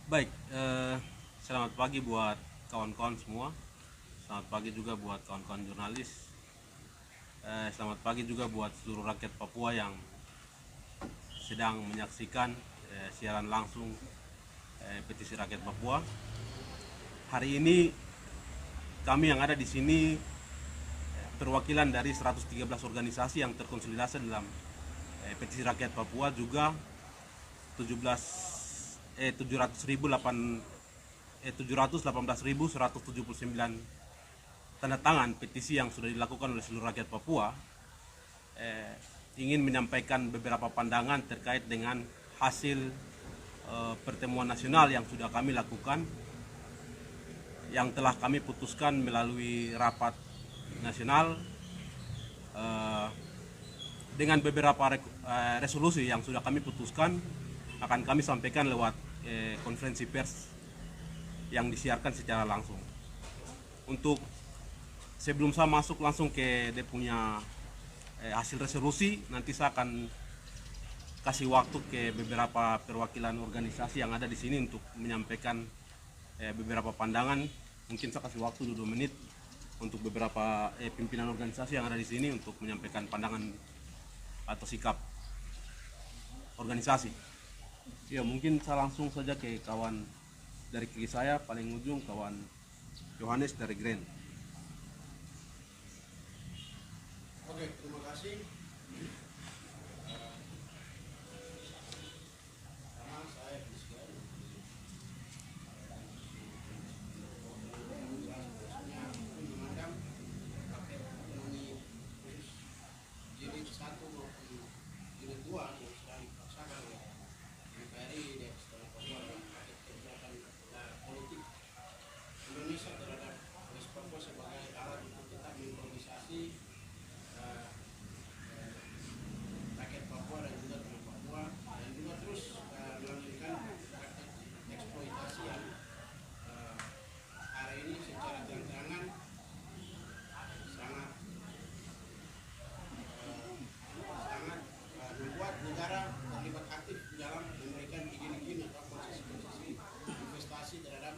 Baik, selamat pagi buat kawan-kawan semua. Selamat pagi juga buat kawan-kawan jurnalis. Selamat pagi juga buat seluruh rakyat Papua yang sedang menyaksikan siaran langsung petisi rakyat Papua. Hari ini kami yang ada di sini perwakilan dari 113 organisasi yang terkonsolidasi dalam petisi rakyat Papua, juga 17 718.179 tanda tangan petisi yang sudah dilakukan oleh seluruh rakyat Papua. Ingin menyampaikan beberapa pandangan terkait dengan hasil pertemuan nasional yang sudah kami lakukan, yang telah kami putuskan melalui rapat nasional dengan beberapa resolusi yang sudah kami putuskan akan kami sampaikan lewat konferensi pers yang disiarkan secara langsung. Untuk sebelum saya masuk langsung ke dia punya hasil resolusi, nanti saya akan kasih waktu ke beberapa perwakilan organisasi yang ada di sini untuk menyampaikan beberapa pandangan. Mungkin saya kasih waktu 2 menit untuk beberapa pimpinan organisasi yang ada di sini untuk menyampaikan pandangan atau sikap organisasi. Ya, mungkin saya langsung saja ke kawan dari kiri saya paling ujung, kawan Yohanes dari Grand. Oke, terima kasih. Pertama saya Christian. Seharusnya memandang paket ekonomi khusus jilid 1 maupun jilid 2 yang sedang dipaksakan oleh MPRI dan setelah Papua dalam paket kebijakan politik Indonesia terhadap West Papua sebagai alat untuk tetap mengimprovisasi rakyat Papua dan juga tanah Papua, dan juga terus melanjutkan praktek eksploitasi yang hari ini secara terang-terangan sangat membuat negara terlibat aktif di dalam memberikan izin-izin atau konsesi-konsesi investasi terhadap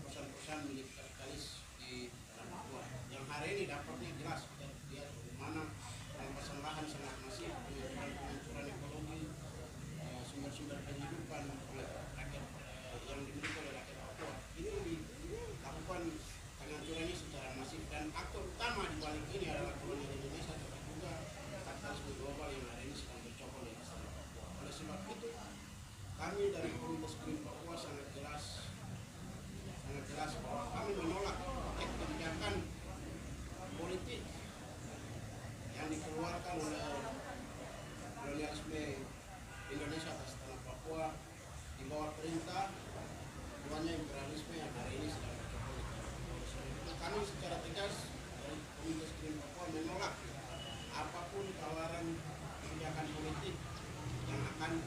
perusahaan-perusahaan milik kapitalis di tanah Papua, yang hari ini dampaknya jelas kita lihat mana perampasan lahan sangat masif, penghancuran ekologi, sumber-sumber penghidupan oleh rakyat yang dimiliki oleh rakyat Papua. Ini dilakukan penghancurannya secara masif, dan aktor utama di balik ini adalah kolonial Indonesia, tapi juga kapitalisme global yang hari ini sedang bercokol di tanah Papua. Oleh sebab itu, kami dari Komunitas Green Papua sangat jelas bahwa kami menolak kebijakan politik yang dikeluarkan oleh kolonialisme Indonesia atas tanah Papua di bawah perintah tuannya imperialisme yang hari ini sedang bercokol. Kami secara tegas dari Komunitas Green Papua menolak apapun tawaran kebijakan politik yang akan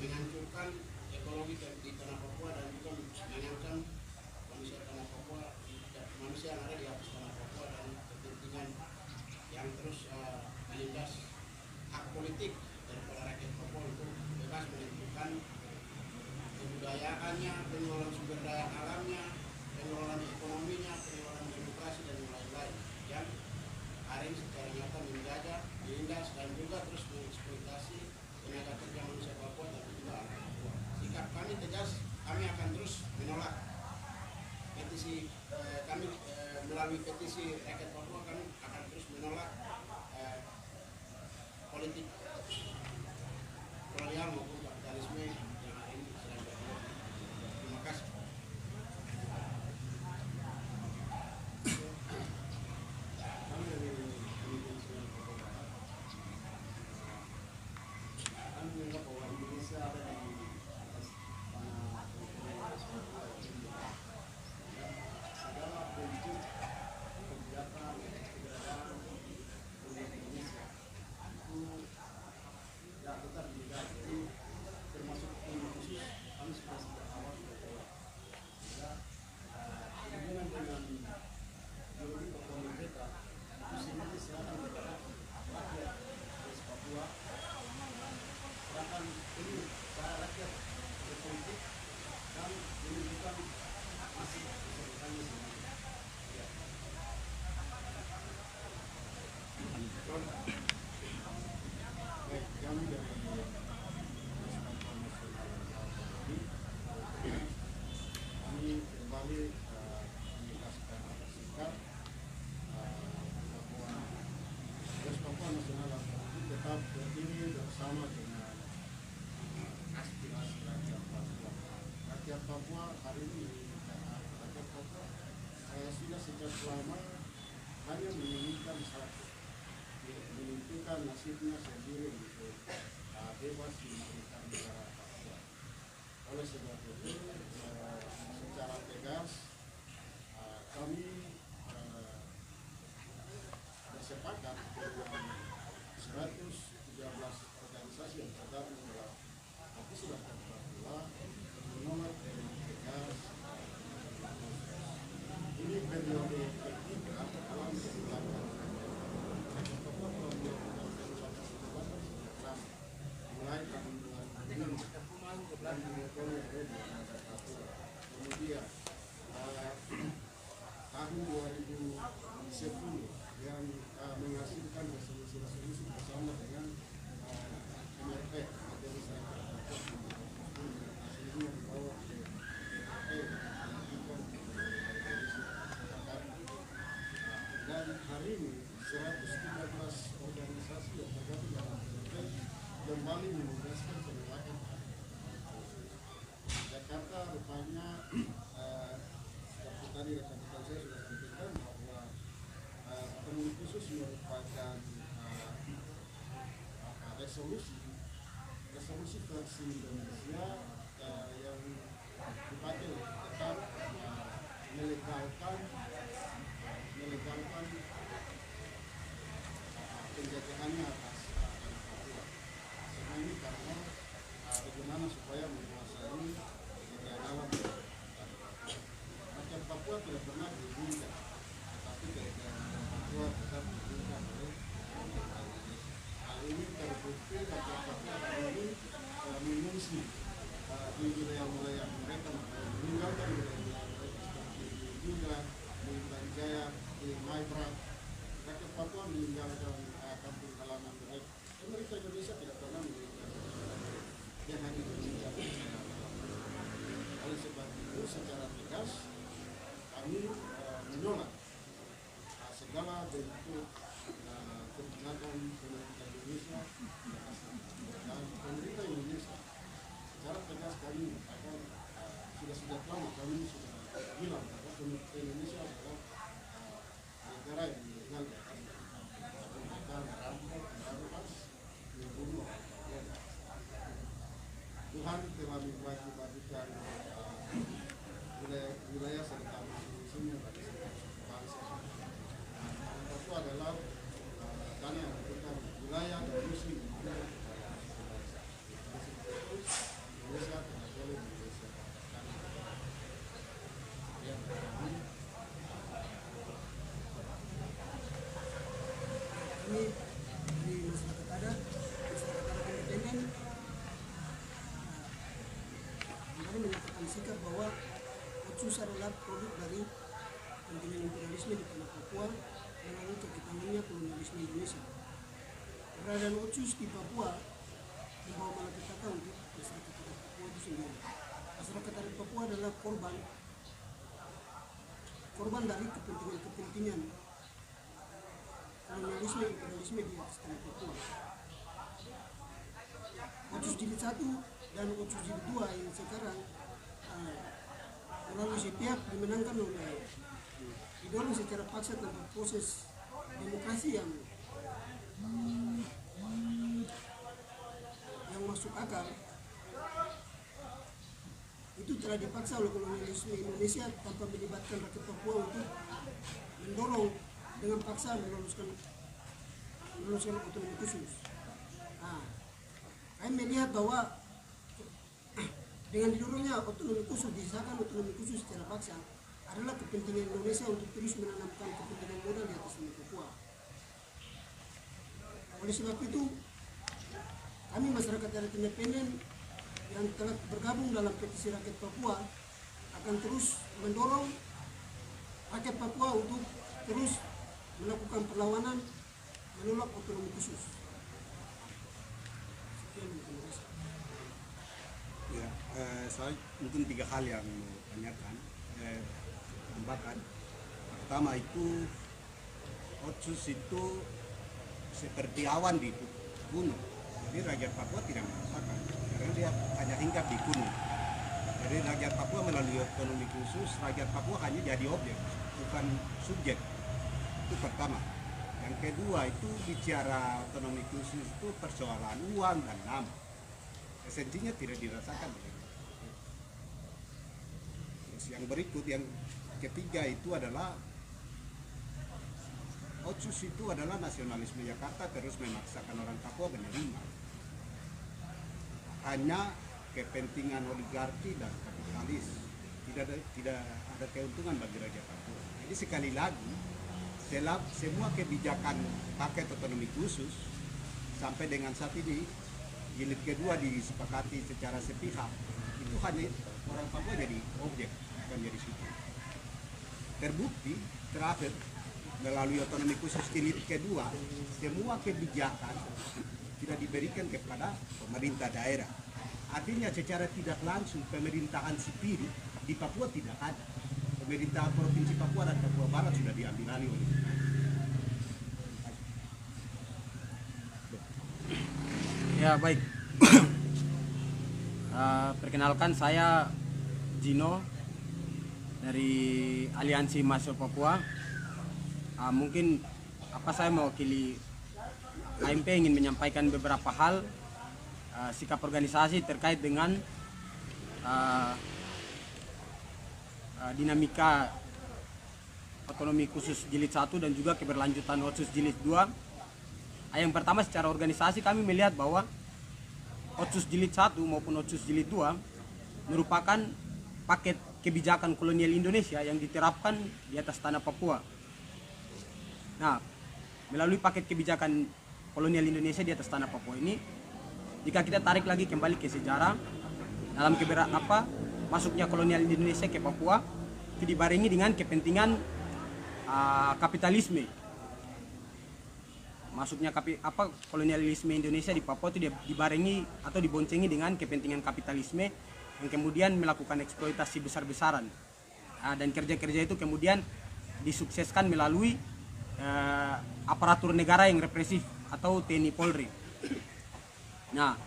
menghancurkan ekologi di tanah Papua dan juga mengancam manusia tanah Papua, manusia yang ada di atas tanah Papua, dan kepentingan yang terus menindas hak politik daripada rakyat Papua untuk bebas menentukan kebudayaannya, pengelolaan sumber daya alamnya, pengelolaan ekonominya, pengelolaan demokrasi dan lain-lain, yang hari ini secara nyata menjajah, menindas dan juga terus mengeksploitasi tenaga kerja manusia Papua dan juga anak Papua. Sikap kami tegas, kami akan terus menolak petisi kami melalui petisi rakyat Papua. Kami akan terus menolak politik kolonial maupun kapitalisme yang hari ini sedang berlaku. Terima kasih. Kami dari Komunitas Papua, kami menganggap bahwa Indonesia ada di atas tanah segala bentuk kebijakan keberadaan Indonesia itu ya tetap dijaga. Jadi termasuk rakyat Papua hari ini, rakyat Papua sudah sejak lama hanya menginginkan satu, menentukan nasibnya sendiri untuk bebas memberikan negara Papua. Oleh sebab itu, secara tegas kami bersepakat dengan 113 organisasi yang tergabung dalam Divisi Rakyat Papua menolak dengan tegas ini periode ketiga dalam kebijakan rakyat Papua telah melakukan perubahan sejak lama, mulai tahun 2006 dan mengotori rakyat Papua. Kemudian tahun 2010 yang menghasilkan resolusi bersama dengan MRP, Majelis Rakyat Papua, hasilnya dibawa ke dan hari ini 113 organisasi yang tergabung dalam MRP kembali menugaskan penolakan. Jakarta rupanya seperti tadi rekan-rekan saya sudah sampaikan bahwa pemilih khusus merupakan resolusi versi Indonesia yang dipakai tetap melegalkan penjajahannya atas tanah Papua. Semua ini karena bagaimana supaya menguasai bagian dalam rakyat Papua tidak pernah diinginkan, tetapi bagian Papua tetap diinginkan oleh pemerintah Indonesia. Hal ini terbukti rakyat Papua hari ini mengungsi di wilayah-wilayah mereka, meninggalkan wilayah-wilayah mereka seperti di Juga, di Banjaya, di Maibrat. Rakyat Papua meninggalkan kampung halaman mereka. Pemerintah Indonesia tidak pernah meninggalkan yang hanya meninggalkan. Oleh sebab itu, secara tegas kami menolak segala bentuk kebijakan pemerintah Indonesia dan pemerintah Indonesia. Secara tegas kami akan sudah lama kami sudah bilang bahwa pemerintah Indonesia adalah negara yang ilegal, mereka merampok, merampas, membunuh. Tuhan telah membagi-bagikan wilayah serta musuh-musuhnya bagi bangsa. Itu adalah tanah yang memberikan wilayah dan musuh Indonesia tidak boleh Indonesia. Kami di masyarakat adat independen kembali menyatakan sikap bahwa Otsus adalah produk dari kontinen imperialisme di tanah Papua melalui kekitangannya kolonialisme Indonesia. Keberadaan Otsus di Papua membawa malapetaka untuk masyarakat adat Papua itu sendiri. Masyarakat adat Papua adalah korban dari kepentingan kolonialisme imperialisme di atas tanah Papua. Otsus Jilid 1 dan Otsus Jilid 2 yang sekarang melalui sepihak dimenangkan oleh didorong secara paksa tanpa proses demokrasi yang masuk akal, itu telah dipaksa oleh kolonialisme Indonesia tanpa melibatkan rakyat Papua untuk mendorong dengan paksa meluluskan otonomi khusus. Kami melihat bahwa dengan didorongnya otonomi khusus, disahkan otonomi khusus secara paksa adalah kepentingan Indonesia untuk terus menanamkan kepentingan modal di atas tanah Papua. Oleh sebab itu, kami masyarakat adat independen yang telah bergabung dalam petisi rakyat Papua akan terus mendorong rakyat Papua untuk terus melakukan perlawanan menolak otonomi khusus. Sekian, terima kasih. Ya, saya mungkin 3 hal yang mau tanyakan, tambahkan. Pertama itu Otsus itu seperti awan di gunung. Jadi rakyat Papua tidak merasakan karena dia hanya hinggap di gunung. Jadi rakyat Papua melalui otonomi khusus, rakyat Papua hanya jadi objek, bukan subjek. Itu pertama. Yang kedua itu bicara otonomi khusus itu persoalan uang dan nama. Esensinya tidak dirasakan. Terus yang berikut, yang ketiga itu adalah Otsus itu adalah nasionalisme Jakarta terus memaksakan orang Papua menerima. Hanya kepentingan oligarki dan kapitalis, tidak ada keuntungan bagi rakyat Papua. Jadi sekali lagi, semua kebijakan paket otonomi khusus sampai dengan saat ini jilid kedua disepakati secara sepihak, itu hanya orang Papua jadi objek, bukan jadi subjek. Terbukti terakhir melalui otonomi khusus jilid kedua, semua kebijakan tidak diberikan kepada pemerintah daerah. Artinya secara tidak langsung pemerintahan sipil di Papua tidak ada. Pemerintah Provinsi Papua dan Papua Barat sudah diambil alih oleh Ya, baik. Perkenalkan, saya Gino dari Aliansi Mahasiswa Papua. Mungkin saya mewakili AMP ingin menyampaikan beberapa hal sikap organisasi terkait dengan dinamika otonomi khusus jilid 1 dan juga keberlanjutan Otsus jilid 2. Yang pertama, secara organisasi kami melihat bahwa Otsus jilid 1 maupun Otsus jilid 2 merupakan paket kebijakan kolonial Indonesia yang diterapkan di atas tanah Papua. Nah, melalui paket kebijakan kolonial Indonesia di atas tanah Papua ini, jika kita tarik lagi kembali ke sejarah, dalam masuknya kolonial Indonesia ke Papua itu dibarengi dengan kepentingan kapitalisme. Masuknya kolonialisme Indonesia di Papua itu dibarengi atau diboncengi dengan kepentingan kapitalisme yang kemudian melakukan eksploitasi besar-besaran. Dan kerja-kerja itu kemudian disukseskan melalui aparatur negara yang represif atau TNI Polri. Nah,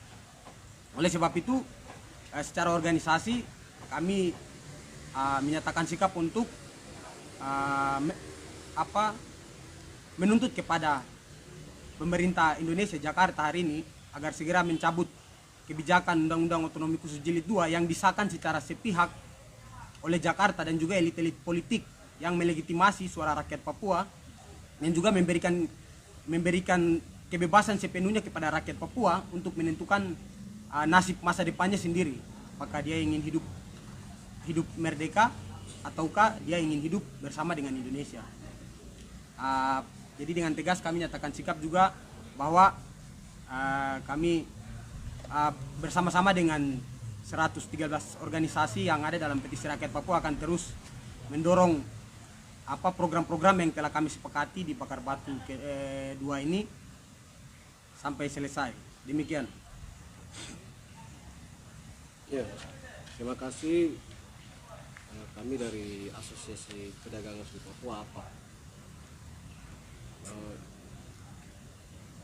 oleh sebab itu secara organisasi kami menyatakan sikap untuk menuntut kepada pemerintah Indonesia Jakarta hari ini agar segera mencabut kebijakan Undang-Undang Otonomi Khusus Jilid 2 yang disahkan secara sepihak oleh Jakarta dan juga elit-elit politik yang melegitimasi suara rakyat Papua dan juga memberikan kebebasan sepenuhnya kepada rakyat Papua untuk menentukan nasib masa depannya sendiri. Apakah dia ingin hidup merdeka ataukah dia ingin hidup bersama dengan Indonesia. Jadi dengan tegas kami nyatakan sikap juga bahwa kami bersama-sama dengan 113 organisasi yang ada dalam petisi rakyat Papua akan terus mendorong program-program yang telah kami sepakati di Bakar Batu 2 ini sampai selesai. Demikian. Ya, terima kasih. Kami dari Asosiasi Pedagang Asli Papua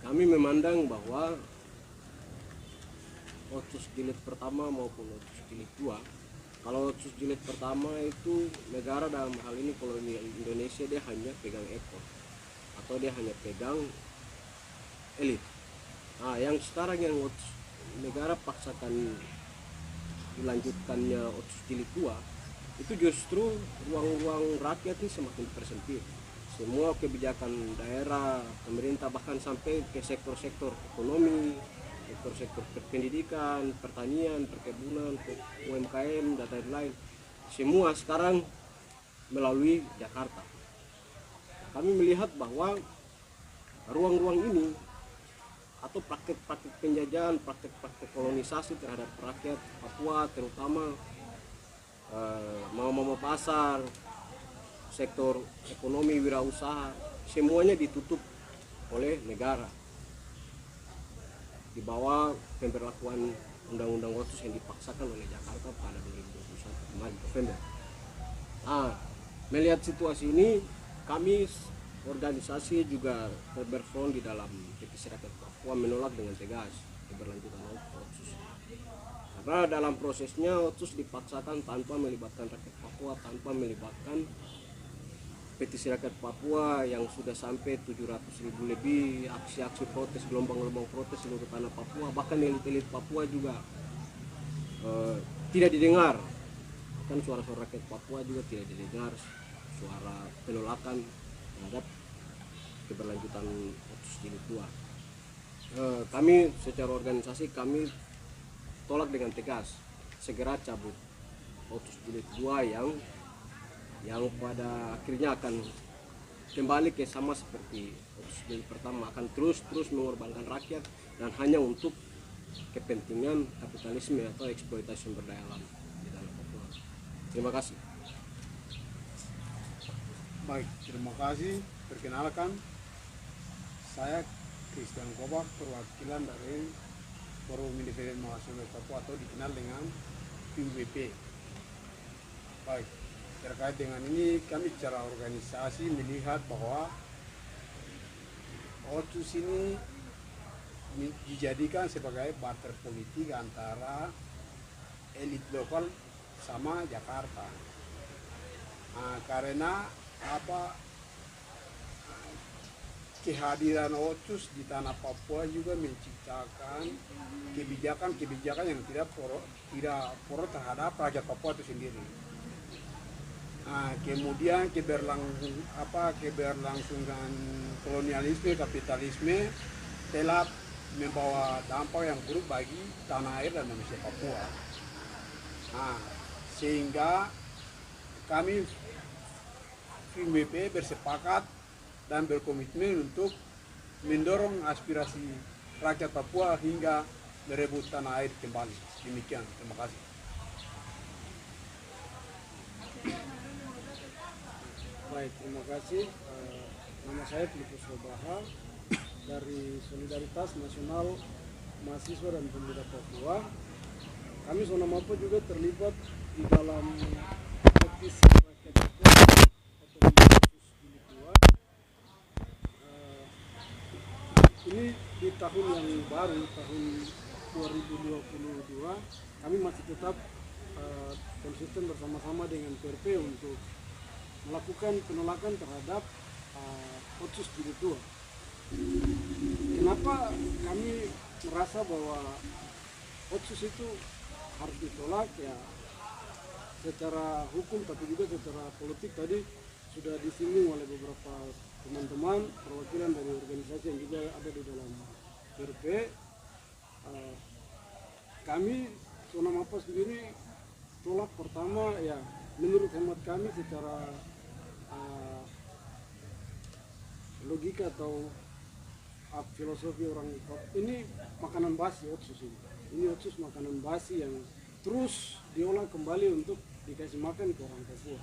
kami memandang bahwa Otsus jilid pertama maupun Otsus jilid 2, kalau Otsus jilid pertama itu negara dalam hal ini kolonial Indonesia dia hanya pegang ekor atau dia hanya pegang elit. Nah, yang sekarang yang negara paksakan dilanjutkannya Otsus jilid 2 itu justru ruang-ruang rakyat ini semakin tersempit. Semua kebijakan daerah, pemerintah, bahkan sampai ke sektor-sektor ekonomi, sektor-sektor pendidikan, pertanian, perkebunan, UMKM, dan lain-lain, semua sekarang melalui Jakarta. Kami melihat bahwa ruang-ruang ini atau praktek-praktek penjajahan, praktek-praktek kolonisasi terhadap rakyat Papua, terutama mama-mama pasar, sektor ekonomi, wirausaha, semuanya ditutup oleh negara di bawah pemberlakuan Undang-Undang Otsus yang dipaksakan oleh Jakarta pada 2021 kemarin November. Nah, melihat situasi ini, kami organisasi juga berfront di dalam petisi rakyat Papua menolak dengan tegas keberlanjutan Otsus. Karena dalam prosesnya Otsus dipaksakan tanpa melibatkan rakyat Papua, tanpa melibatkan petisi rakyat Papua yang sudah sampai 700.000 lebih, aksi-aksi protes, gelombang-gelombang protes seluruh tanah Papua, bahkan elit-elit Papua juga tidak didengar. Kan suara-suara rakyat Papua juga tidak didengar, suara penolakan terhadap keberlanjutan Otsus Jilid 2. Kami secara organisasi kami tolak dengan tegas, segera cabut Otsus Jilid 2 yang pada akhirnya akan kembali ke sama seperti Otsus Jilid pertama, akan terus mengorbankan rakyat dan hanya untuk kepentingan kapitalisme atau eksploitasi sumber daya alam di tanah Papua. Terima kasih. Baik, terima kasih. Perkenalkan, saya Christian Kobak, perwakilan dari Forum Independen Mahasiswa Papua atau dikenal dengan PUBP. Baik, terkait dengan ini kami secara organisasi melihat bahwa Otsus ini dijadikan sebagai barter politik antara elit lokal sama Jakarta. Karena kehadiran Otsus di tanah Papua juga menciptakan kebijakan yang tidak pro terhadap rakyat Papua itu sendiri. Kemudian keberlangsungan kolonialisme, kapitalisme telah membawa dampak yang buruk bagi tanah air dan manusia Papua. Sehingga kami PUBP bersepakat dan berkomitmen untuk mendorong aspirasi rakyat Papua hingga merebut tanah air kembali. Demikian, terima kasih. Baik, terima kasih. Nama saya Filipus Sobaha dari Solidaritas Nasional Mahasiswa dan Pemuda Papua. Kami Sonamapo juga terlibat di dalam petisi rakyat Papua atau Otsus Jilid 2. Ini di tahun yang baru, tahun 2022, kami masih tetap konsisten bersama-sama dengan PRP untuk melakukan penolakan terhadap Otsus Jilid 2. Kenapa kami merasa bahwa Otsus itu harus ditolak? Ya, secara hukum tapi juga secara politik tadi sudah disinggung oleh beberapa teman-teman perwakilan dari organisasi yang juga ada di dalam PRP. Kami Sonamapo sendiri tolak pertama, ya menurut hemat kami secara logika atau filosofi orang ini makanan basi Otsus ini. Ini Otsus makanan basi yang terus diolah kembali untuk dikasih makan ke orang Papua.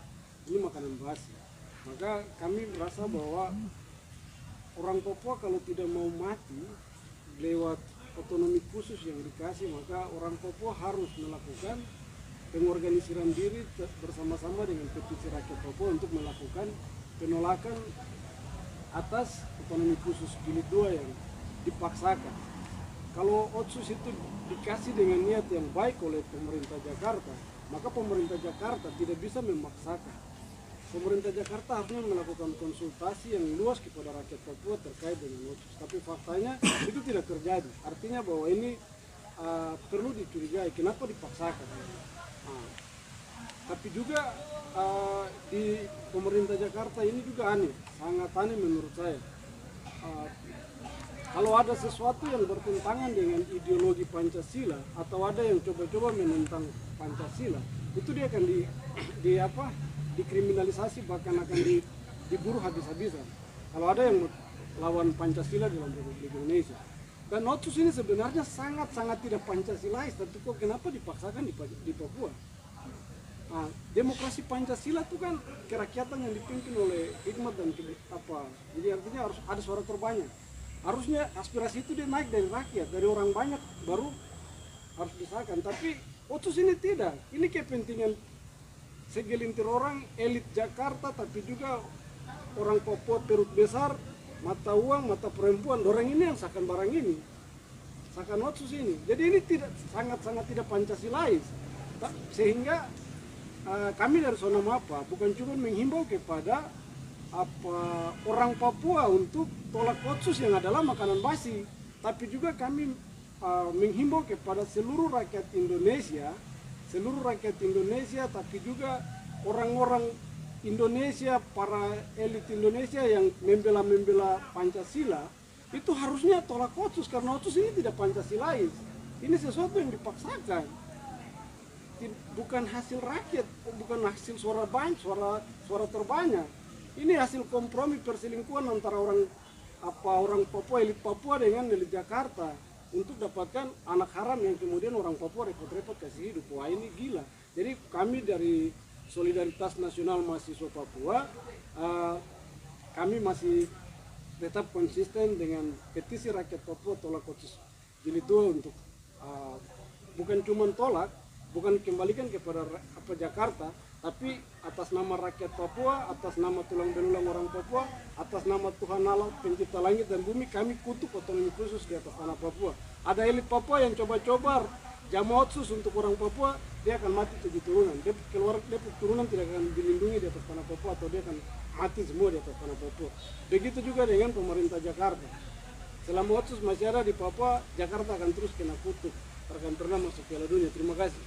Ini makanan basi. Maka kami merasa bahwa orang Papua kalau tidak mau mati lewat otonomi khusus yang dikasih, maka orang Papua harus melakukan pengorganisiran diri bersama-sama dengan petisi rakyat Papua untuk melakukan penolakan atas otonomi khusus Jilid 2 yang dipaksakan. Kalau Otsus itu dikasih dengan niat yang baik oleh pemerintah Jakarta, maka pemerintah Jakarta tidak bisa memaksakan. Pemerintah Jakarta harusnya melakukan konsultasi yang luas kepada rakyat Papua terkait dengan Otsus. Tapi faktanya itu tidak terjadi. Artinya bahwa ini perlu dicurigai. Kenapa dipaksakan? Tapi juga di pemerintah Jakarta ini juga aneh, sangat aneh menurut saya. Kalau ada sesuatu yang bertentangan dengan ideologi Pancasila atau ada yang coba-coba menentang Pancasila, itu dia akan dikriminalisasi, bahkan akan diburu habis-habisan. Kalau ada yang lawan Pancasila dalam Republik Indonesia. Dan Otsus ini sebenarnya sangat-sangat tidak Pancasilais, tapi kok kenapa dipaksakan di Papua? Demokrasi Pancasila itu kan kerakyatan yang dipimpin oleh hikmat dan jadi artinya harus ada suara terbanyak. Harusnya aspirasi itu dia naik dari rakyat, dari orang banyak baru harus disahkan. Tapi Otsus ini tidak. Ini kepentingan segelintir orang, elit Jakarta, tapi juga orang Papua perut besar, mata uang, mata perempuan. Orang ini yang sahkan barang ini. dipaksakan Otsus ini. Jadi ini tidak sangat-sangat tidak Pancasilais. Sehingga kami dari Zona Mapa bukan cuma menghimbau kepada orang Papua untuk tolak Otsus yang adalah makanan basi, tapi juga kami menghimbau kepada seluruh rakyat Indonesia, tapi juga orang-orang Indonesia, para elit Indonesia yang membela Pancasila, itu harusnya tolak Otsus, karena Otsus ini tidak Pancasilais. Ini sesuatu yang dipaksakan, bukan hasil rakyat, bukan hasil suara banyak, suara terbanyak. Ini hasil kompromi perselingkuhan antara orang Papua, elit Papua dengan elit Jakarta, untuk dapatkan anak haram yang kemudian orang Papua repot-repot kasih hidup. Wah, ini gila. Jadi kami dari Solidaritas Nasional Mahasiswa Papua, kami masih tetap konsisten dengan petisi rakyat Papua tolak Otsus Jilid 2 untuk bukan cuma tolak, bukan kembalikan kepada Jakarta, tapi atas nama rakyat Papua, atas nama tulang belulang orang Papua, atas nama Tuhan Allah pencipta langit dan bumi, kami kutuk otonomi khusus di atas tanah Papua. Ada elit Papua yang coba-coba jamu Otsus untuk orang Papua, dia akan mati 7 turunan. Dia turunan tidak akan dilindungi di atas tanah Papua, atau dia akan mati semua di atas tanah Papua. Begitu juga dengan pemerintah Jakarta. Selama Otsus masih ada di Papua, Jakarta akan terus kena kutuk, akan pernah masuk Piala Dunia. Terima kasih.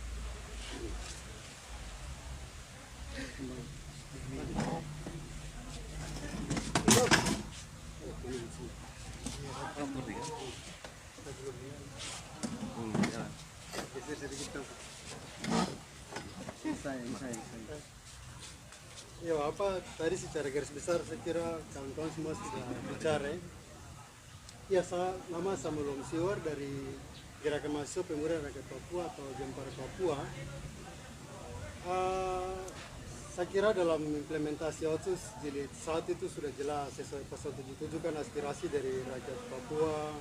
Ya, apa tadi secara garis besar saya kira kawan-kawan semua sudah bicara. Ya, nama Samuel Siwar dari Gerakan Mahasiswa Pemuda Rakyat Papua atau Gempar Papua. Saya kira dalam implementasi Otsus Jilid 1 itu sudah jelas sesuai pasal 77 kan aspirasi dari rakyat Papua,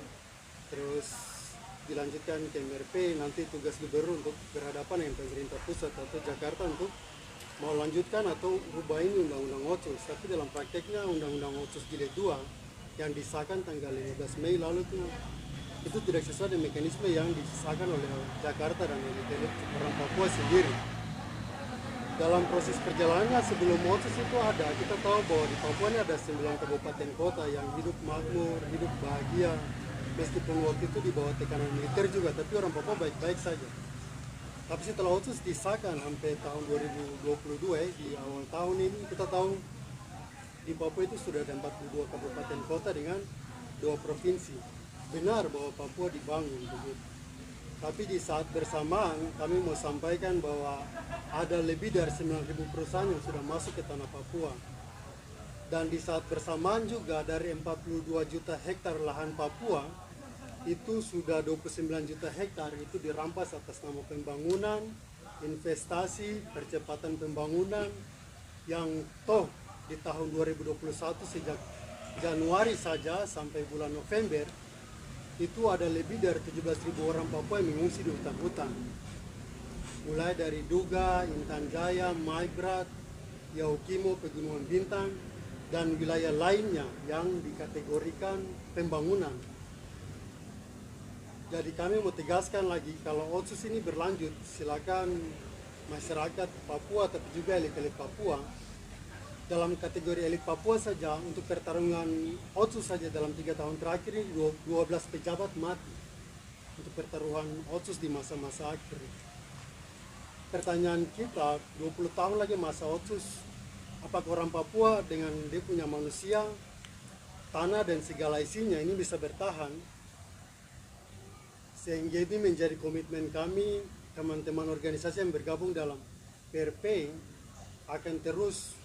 terus dilanjutkan ke MRP, nanti tugas gubernur untuk berhadapan dengan pemerintah pusat atau Jakarta untuk mau lanjutkan atau rubah ini undang-undang Otsus. Tapi dalam prakteknya undang-undang Otsus Jilid 2 yang disahkan tanggal 15 Mei lalu itu tidak sesuai dengan mekanisme yang disahkan oleh Jakarta dan elit orang Papua sendiri. Dalam proses perjalanannya sebelum Otsus itu ada, kita tahu bahwa di Papua ini ada 9 kabupaten kota yang hidup makmur, hidup bahagia, meskipun waktu itu di bawah tekanan militer juga, tapi orang Papua baik-baik saja. Tapi setelah Otsus disahkan sampai tahun 2022 di awal tahun ini, kita tahu di Papua itu sudah ada 42 kabupaten kota dengan 2 provinsi. Benar bahwa Papua dibangun begitu. Tapi di saat bersamaan kami mau sampaikan bahwa ada lebih dari 9.000 perusahaan yang sudah masuk ke tanah Papua. Dan di saat bersamaan juga dari 42 juta hektar lahan Papua, itu sudah 29 juta hektar itu dirampas atas nama pembangunan, investasi, percepatan pembangunan, yang toh di tahun 2021 sejak Januari saja sampai bulan November, itu ada lebih dari 17.000 orang Papua yang mengungsi di hutan-hutan. Mulai dari Duga, Intan Jaya, Maibrat, Yaukimo, Pegunungan Bintang, dan wilayah lainnya yang dikategorikan pembangunan. Jadi kami mau tegaskan lagi, kalau Otsus ini berlanjut, silakan masyarakat Papua, tapi juga elit-elit Papua, dalam kategori elit Papua saja, untuk pertarungan Otsus saja dalam 3 tahun terakhir ini 12 pejabat mati untuk pertarungan Otsus di masa-masa akhir. Pertanyaan kita, 20 tahun lagi masa Otsus, apakah orang Papua dengan dia punya manusia, tanah dan segala isinya ini bisa bertahan? Sehingga ini menjadi komitmen kami, teman-teman organisasi yang bergabung dalam PRP akan terus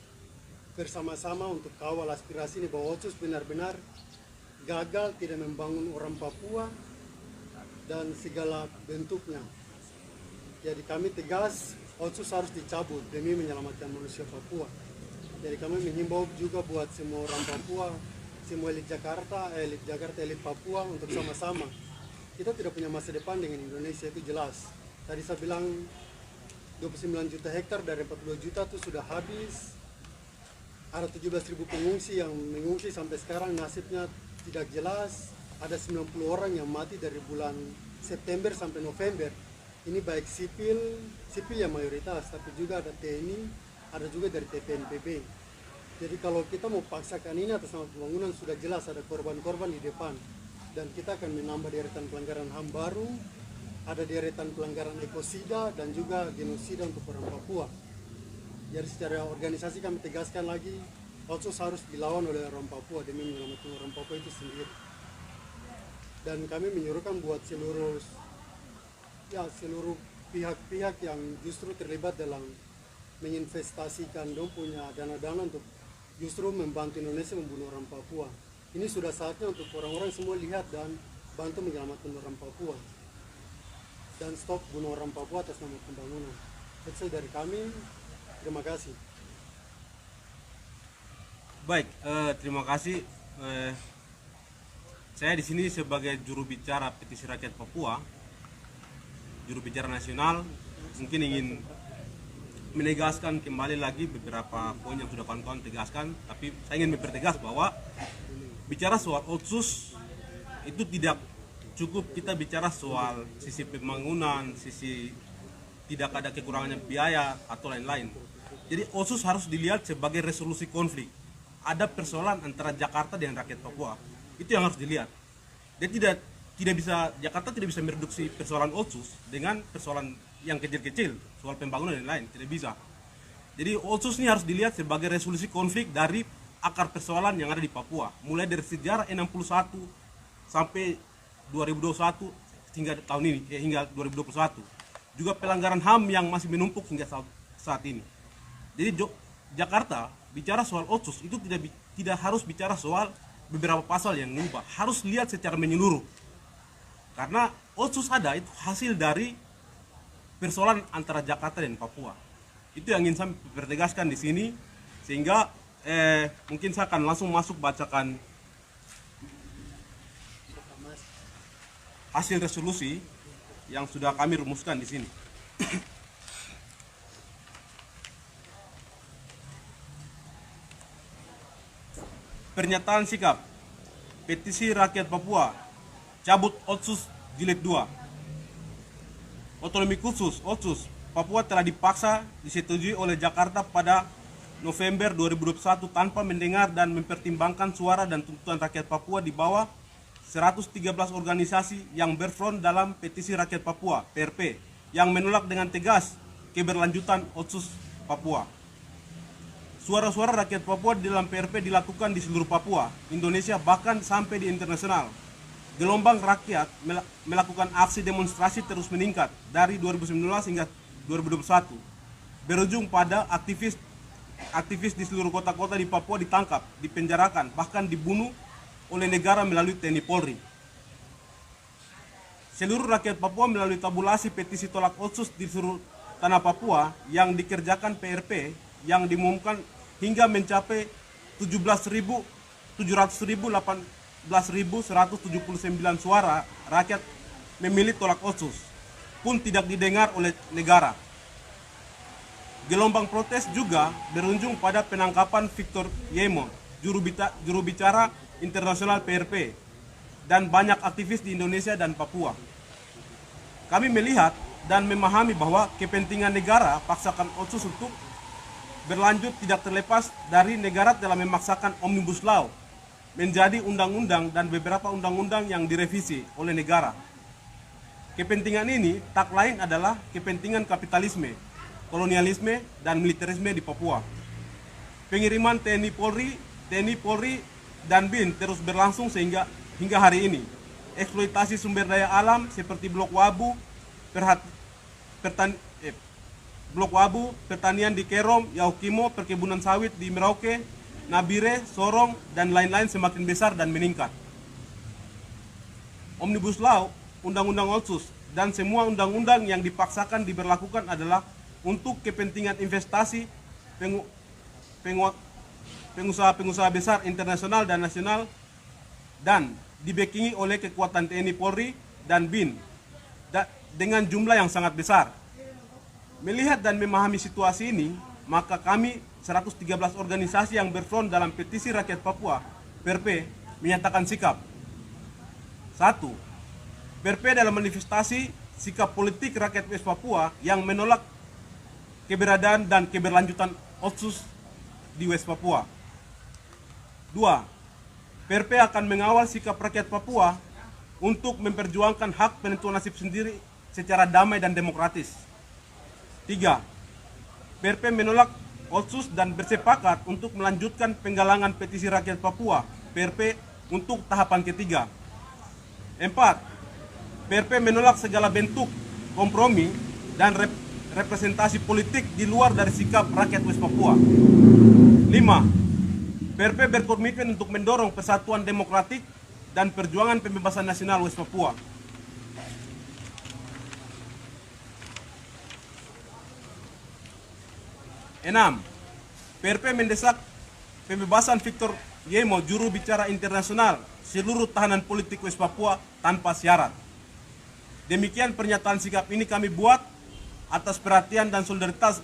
bersama-sama untuk kawal aspirasi ini bahwa Otsus benar-benar gagal tidak membangun orang Papua dan segala bentuknya. Jadi kami tegas, Otsus harus dicabut demi menyelamatkan manusia Papua. Jadi kami menghimbau juga buat semua orang Papua, semua elit Jakarta, elit Papua untuk sama-sama. Kita tidak punya masa depan dengan Indonesia, itu jelas. Tadi saya bilang 29 juta hektar dari 42 juta itu sudah habis. Ada 17.000 pengungsi yang mengungsi sampai sekarang nasibnya tidak jelas. ada 90 orang yang mati dari bulan September sampai November. Ini baik sipil yang mayoritas, tapi juga ada TNI, ada juga dari TPNPB. Jadi kalau kita mau paksakan ini atas nama pembangunan, sudah jelas ada korban-korban di depan. Dan kita akan menambah deretan pelanggaran HAM baru, ada deretan pelanggaran ekosida dan juga genosida untuk orang Papua. Jadi secara organisasi kami tegaskan lagi, otsus harus dilawan oleh orang Papua demi menyelamatkan orang Papua itu sendiri. Dan kami menyuruhkan buat seluruh pihak-pihak yang justru terlibat dalam menginvestasikan dong punya dana-dana untuk justru membantu Indonesia membunuh orang Papua. Ini sudah saatnya untuk orang-orang semua lihat dan bantu menyelamatkan orang Papua. Dan stop bunuh orang Papua atas nama pembangunan. Itu dari kami. Terima kasih. Baik, terima kasih. Saya di sini sebagai juru bicara Petisi Rakyat Papua, juru bicara nasional, mungkin ingin menegaskan kembali lagi beberapa poin yang sudah kawan-kawan tegaskan, tapi saya ingin mempertegas bahwa bicara soal otsus itu tidak cukup kita bicara soal sisi pembangunan, sisi tidak ada kekurangannya biaya atau lain-lain. Jadi otsus harus dilihat sebagai resolusi konflik. Ada persoalan antara Jakarta dengan rakyat Papua. Itu yang harus dilihat. Dia tidak bisa, Jakarta tidak bisa mereduksi persoalan otsus dengan persoalan yang kecil-kecil, soal pembangunan dan lain-lain, tidak bisa. Jadi otsus ini harus dilihat sebagai resolusi konflik dari akar persoalan yang ada di Papua, mulai dari sejarah 61 sampai 2021 hingga tahun ini, hingga 2021. Juga pelanggaran HAM yang masih menumpuk hingga saat ini. Jadi Jakarta bicara soal otsus itu tidak harus bicara soal beberapa pasal yang mengubah, harus lihat secara menyeluruh. Karena otsus ada itu hasil dari persoalan antara Jakarta dan Papua. Itu yang ingin saya pertegaskan di sini, sehingga mungkin saya akan langsung masuk bacakan hasil resolusi yang sudah kami rumuskan di sini. Pernyataan sikap Petisi Rakyat Papua cabut otsus jilid 2. Otonomi khusus otsus Papua telah dipaksa disetujui oleh Jakarta pada November 2021 tanpa mendengar dan mempertimbangkan suara dan tuntutan rakyat Papua di bawah 113 organisasi yang berfront dalam Petisi Rakyat Papua (PRP) yang menolak dengan tegas keberlanjutan otsus Papua. Suara-suara rakyat Papua di dalam PRP dilakukan di seluruh Papua, Indonesia, bahkan sampai di internasional. Gelombang rakyat melakukan aksi demonstrasi terus meningkat dari 2019 hingga 2021. Berujung pada aktivis di seluruh kota-kota di Papua ditangkap, dipenjarakan, bahkan dibunuh oleh negara melalui TNI Polri. Seluruh rakyat Papua melalui tabulasi petisi tolak otsus di seluruh tanah Papua yang dikerjakan PRP yang diumumkan hingga mencapai 17.179 suara rakyat memilih tolak otsus pun tidak didengar oleh negara. Gelombang protes juga berujung pada penangkapan Victor Yemo, juru bicara internasional PRP, dan banyak aktivis di Indonesia dan Papua. Kami melihat dan memahami bahwa kepentingan negara paksakan otsus untuk berlanjut tidak terlepas dari negara telah memaksakan Omnibus Law menjadi undang-undang dan beberapa undang-undang yang direvisi oleh negara. Kepentingan ini tak lain adalah kepentingan kapitalisme, kolonialisme, dan militerisme di Papua. Pengiriman TNI Polri, dan BIN terus berlangsung hingga hari ini. Eksploitasi sumber daya alam seperti Blok Wabu, pertanian di Kerom, Yaukimo, perkebunan sawit di Merauke, Nabire, Sorong, dan lain-lain semakin besar dan meningkat. Omnibus Law, Undang-Undang Otsus, dan semua undang-undang yang dipaksakan diberlakukan adalah untuk kepentingan investasi pengusaha-pengusaha besar internasional dan nasional, dan dibackingi oleh kekuatan TNI Polri dan BIN dengan jumlah yang sangat besar. Melihat dan memahami situasi ini, maka kami 113 organisasi yang berfront dalam Petisi Rakyat Papua (PRP) menyatakan sikap. Satu, PRP dalam manifestasi sikap politik rakyat West Papua yang menolak keberadaan dan keberlanjutan Otsus di West Papua. Dua, PRP akan mengawal sikap rakyat Papua untuk memperjuangkan hak penentuan nasib sendiri secara damai dan demokratis. Tiga, PRP menolak Otsus dan bersepakat untuk melanjutkan penggalangan petisi rakyat Papua PRP untuk tahapan ketiga. Empat, PRP menolak segala bentuk kompromi dan representasi politik di luar dari sikap rakyat West Papua. Lima, PRP berkomitmen untuk mendorong persatuan demokratik dan perjuangan pembebasan nasional West Papua. 6. PRP mendesak pembebasan Victor Yemo, juru bicara internasional, seluruh tahanan politik West Papua tanpa syarat. Demikian pernyataan sikap ini kami buat atas perhatian dan solidaritas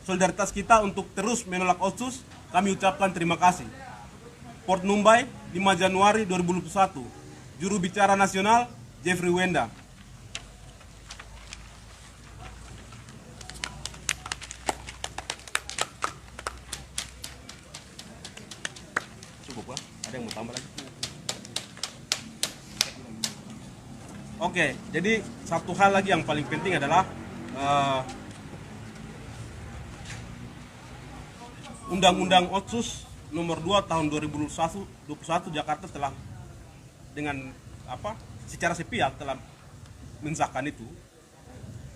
solidaritas kita untuk terus menolak Otsus. Kami ucapkan terima kasih. Port Numbai, 5 Januari 2021. Juru bicara nasional Jeffrey Wenda. Cukup lah, ada yang mau tambah lagi? Oke, jadi satu hal lagi yang paling penting adalah Undang-Undang Otsus nomor 2 tahun 2021 Jakarta telah dengan secara sepihak telah mensahkan itu.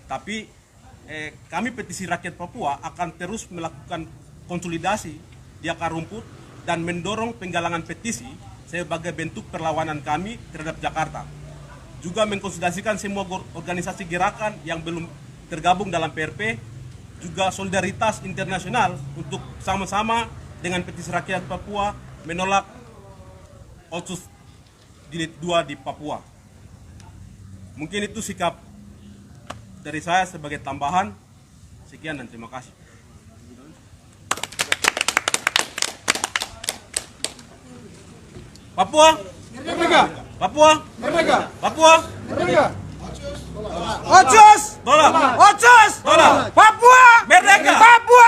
Tapi kami petisi rakyat Papua akan terus melakukan konsolidasi di akar rumput dan mendorong penggalangan petisi sebagai bentuk perlawanan kami terhadap Jakarta. Juga mengkonsolidasikan semua organisasi gerakan yang belum tergabung dalam PRP, juga solidaritas internasional untuk sama-sama dengan petisi rakyat Papua menolak Otsus Jilid 2 di Papua. Mungkin itu sikap dari saya sebagai tambahan. Sekian dan terima kasih. Papua Merdeka! Papua Merdeka! Papua Merdeka! Otsus! Tolak! Otsus! Tolak! Papua Merdeka! Papua